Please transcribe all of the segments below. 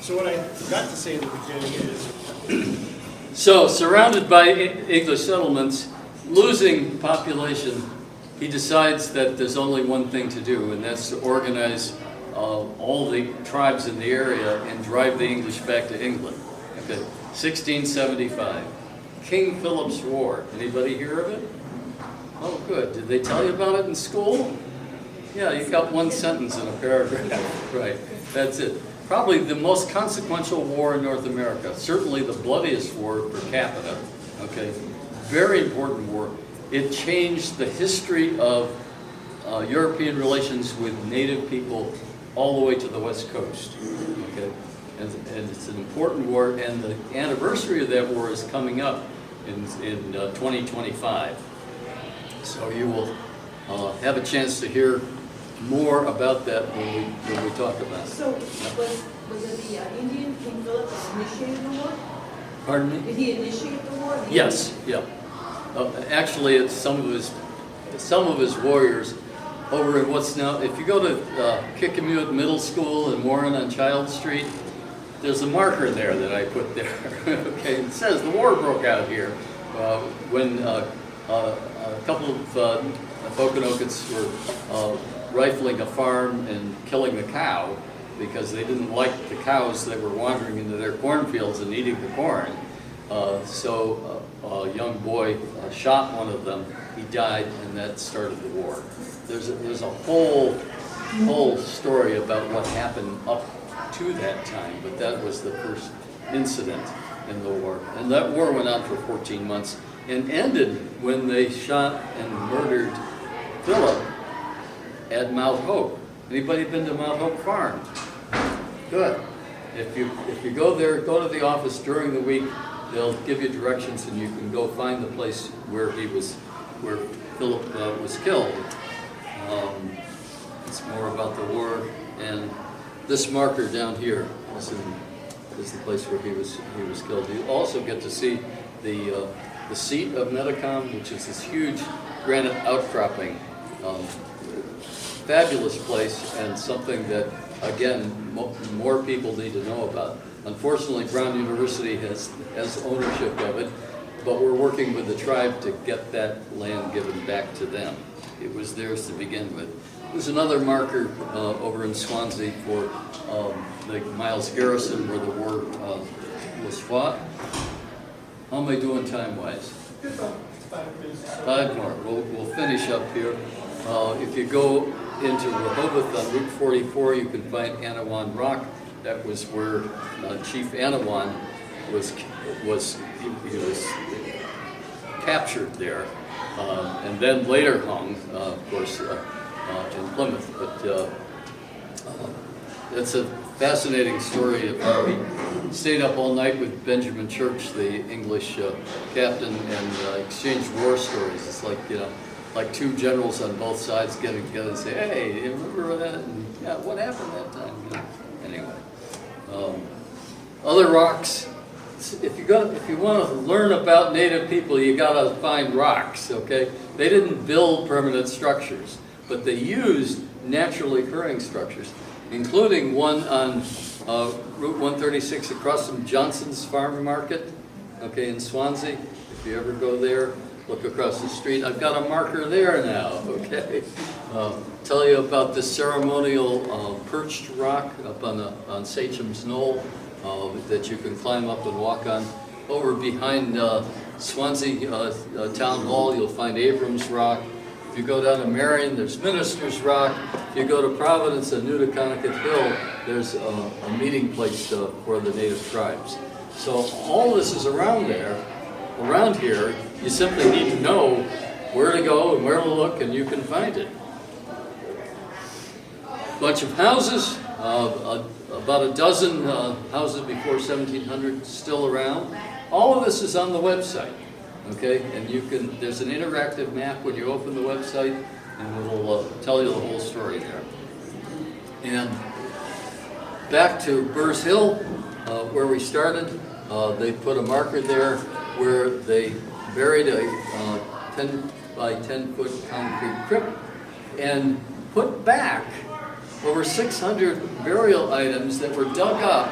So what I forgot to say at the beginning is, So, surrounded by English settlements, losing population, he decides that there's only one thing to do, and that's to organize all the tribes in the area and drive the English back to England. Okay, 1675, King Philip's War. Anybody hear of it? Oh, good. Did they tell you about it in school? Yeah, you got one sentence in a paragraph. Right, that's it. Probably the most consequential war in North America. Certainly the bloodiest war per capita. Okay, very important war. It changed the history of European relations with native people all the way to the West Coast. Okay, and it's an important war, and the anniversary of that war is coming up in 2025. So you will have a chance to hear more about that when we talk about it. So was it the Indian King Philip that initiated the war? Pardon me? Did he initiate the war? Yes, yeah. Actually, it's some of his warriors over at what's now. If you go to Kickamuit Middle School in Warren on Child Street, there's a marker there that I put there. Okay, it says the war broke out here when a couple of Pokanokets were rifling a farm and killing the cow because they didn't like the cows that were wandering into their cornfields and eating the corn. So a young boy shot one of them. He died, and that started the war. There's a whole story about what happened up to that time, but that was the first incident in the war. And that war went on for 14 months and ended when they shot and murdered Philip at Mount Hope. Anybody been to Mount Hope Farm? Good. If you go there, go to the office during the week, they'll give you directions and you can go find the place where Philip was killed. It's more about the war, and this marker down here is the place where he was killed. You also get to see the seat of Metacom, which is this huge granite outcropping. Fabulous place, and something that, again, more people need to know about. Unfortunately, Brown University has ownership of it, but we're working with the tribe to get that land given back to them. It was theirs to begin with. There's another marker over in Swansea for the Miles Garrison, where the war was fought. How am I doing time-wise? 5 minutes. 5 more. We'll finish up here. If you go into Rehoboth on Route 44, you can find Anawan Rock. That was where Chief Anawan was captured there, and then later hung, of course, in Plymouth. But it's a fascinating story of how he stayed up all night with Benjamin Church, the English captain, and exchanged war stories. It's like, like two generals on both sides getting together and say, "Hey, you remember that? And, yeah, what happened that time?" Anyway, other rocks. If you want to learn about Native people, you got to find rocks. Okay, they didn't build permanent structures, but they used naturally occurring structures, including one on Route 136 across from Johnson's Farm Market. Okay, in Swansea. If you ever go there, look across the street. I've got a marker there now, okay? Tell you about this ceremonial perched rock up on Sachem's Knoll that you can climb up and walk on. Over behind Swansea Town Hall, you'll find Abrams Rock. If you go down to Marion, there's Minister's Rock. If you go to Providence and Newtoconnet Hill, there's a meeting place for the native tribes. So all this is around there. Around here, you simply need to know where to go and where to look, and you can find it. Bunch of houses, about a dozen houses before 1700 still around. All of this is on the website, okay? And there's an interactive map when you open the website, and it'll tell you the whole story there. And back to Burrs Hill, where we started, they put a marker there where they buried a 10 by 10 foot concrete crypt and put back over 600 burial items that were dug up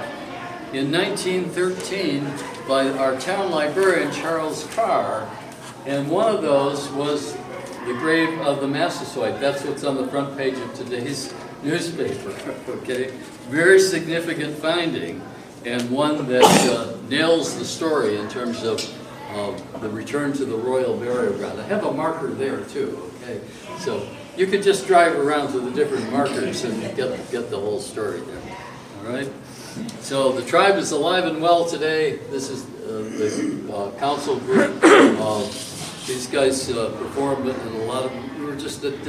in 1913 by our town librarian, Charles Carr, and one of those was the grave of the Massasoit. That's what's on the front page of today's newspaper, okay? Very significant finding, and one that nails the story in terms of the return to the royal burial ground. I have a marker there too, okay? So you could just drive around to the different markers and get the whole story there, all right? So the tribe is alive and well today. This is the council group. These guys performed in a lot of, we were just at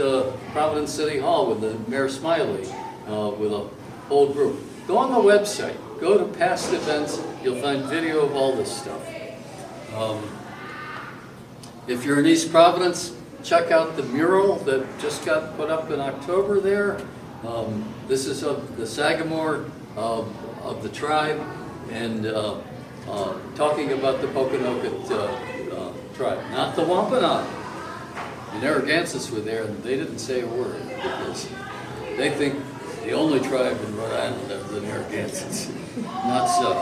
Providence City Hall with the Mayor Smiley, with a whole group. Go on the website, go to past events, you'll find video of all this stuff. If you're in East Providence, check out the mural that just got put up in October there. This is of the Sagamore of the tribe, and talking about the Pokanoket tribe, not the Wampanoag. The Narragansetts were there, and they didn't say a word because they think the only tribe in Rhode Island are the Narragansetts. Not so.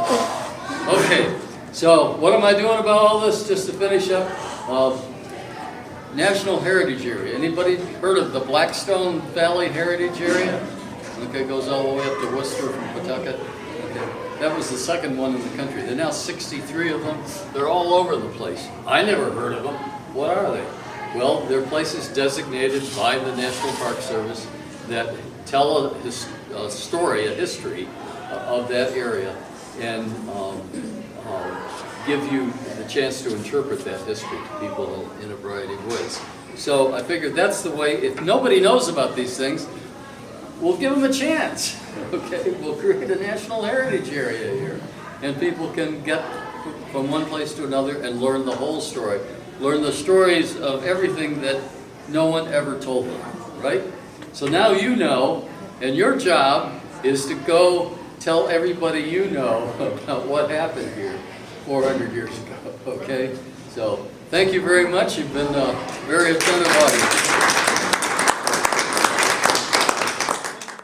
Okay, so what am I doing about all this? Just to finish up, National Heritage Area. Anybody heard of the Blackstone Valley Heritage Area? Okay, goes all the way up to Worcester from Pawtucket. Okay. That was the second one in the country. There are now 63 of them. They're all over the place. I never heard of them. What are they? Well, they're places designated by the National Park Service that tell a story, a history of that area, and give you the chance to interpret that history to people in a variety of ways. So I figured that's the way. If nobody knows about these things, we'll give them a chance. Okay, we'll create a national heritage area here, and people can get from one place to another and learn the whole story. Learn the stories of everything that no one ever told them, right? So now you know, and your job is to go tell everybody you know about what happened here 400 years ago, okay? So thank you very much. You've been a very attentive audience.